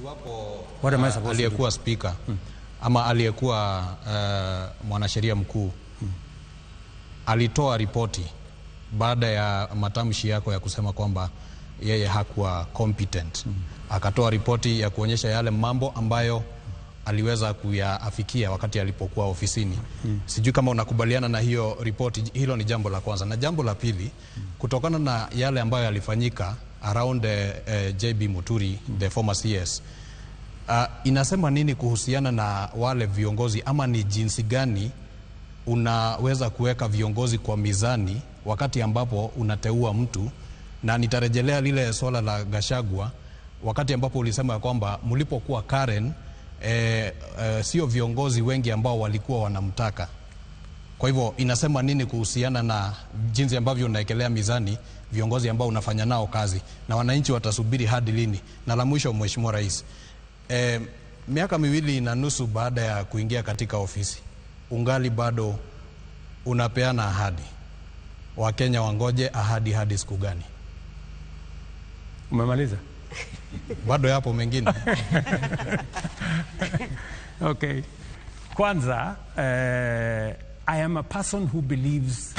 Iwapo aliyekuwa speaker ama aliyekuwa mwanasheria mkuu alitoa ripoti baada ya matamshi yako ya kusema kwamba yeye hakuwa competent, akatoa ripoti ya kuonyesha yale mambo ambayo aliweza kuyaafikia wakati alipokuwa ofisini. Sijui kama unakubaliana na hiyo ripoti. Hilo ni jambo la kwanza. Na jambo la pili, kutokana na yale ambayo yalifanyika around JB Muturi, the former CS, inasema nini kuhusiana na wale viongozi, ama ni jinsi gani unaweza kuweka viongozi kwa mizani wakati ambapo unateua mtu? Na nitarejelea lile swala la Gachagua, wakati ambapo ulisema kwamba mlipokuwa Karen sio viongozi wengi ambao walikuwa wanamtaka. Kwa hivyo inasema nini kuhusiana na jinsi ambavyo unaekelea mizani viongozi ambao unafanya nao kazi, na wananchi watasubiri hadi lini? Na la mwisho, Mheshimiwa Rais, miaka 2.5 baada ya kuingia katika ofisi, ungali bado unapeana ahadi. Wakenya wangoje ahadi hadi siku gani? Umemaliza? Bado yapo mengine. Okay. Kwanza, I am a person who believes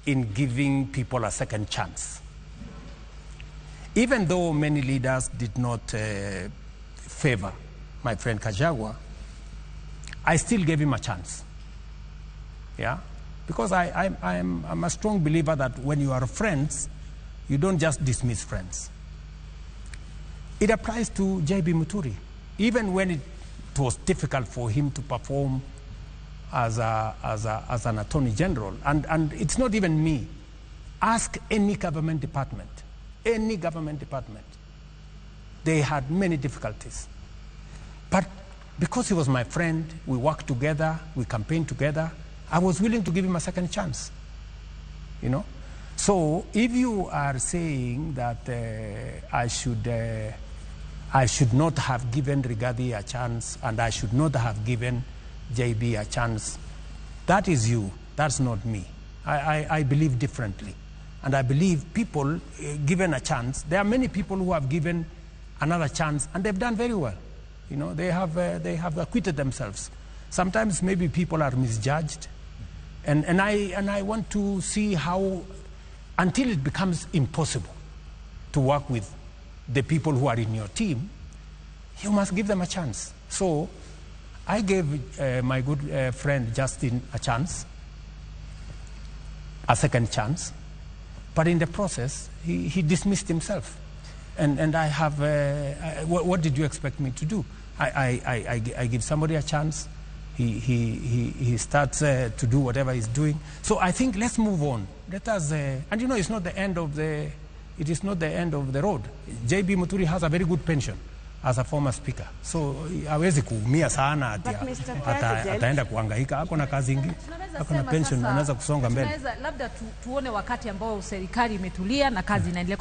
in giving people a second chance. Even though many leaders did not favor my friend Gachagua, I still gave him a chance. Yeah? Because I'm a strong believer that when you are friends, you don't just dismiss friends. It applies to JB Muturi. Even when it was difficult for him to perform as an attorney general, and it's not even me. Ask any government department. Any government department. They had many difficulties. But because he was my friend, we worked together, we campaigned together, I was willing to give him a second chance. You know? So if you are saying that I should not have given Rigathi a chance and I should not have given JB a chance, that is you, that's not me. I believe differently. And I believe people given a chance, there are many people who have given another chance and they've done very well. You know, they have acquitted themselves. Sometimes maybe people are misjudged. And I want to see how, until it becomes impossible to work with the people who are in your team, you must give them a chance. So I gave my good friend Justin a chance, a second chance, but in the process, he dismissed himself. And I have, what did you expect me to do? I give somebody a chance, he starts to do whatever he's doing. So I think let's move on. Let us, and you know, it's not the end of the, it is not the end of the road. JB Muturi has a very good pension as a former speaker. So hawezi kuumia sana ataenda kuhangaika, ako na kazi nyingi, ako na pension, anaweza kusonga mbele. Labda tuone wakati ambao serikali imetulia na kazi inaendelea.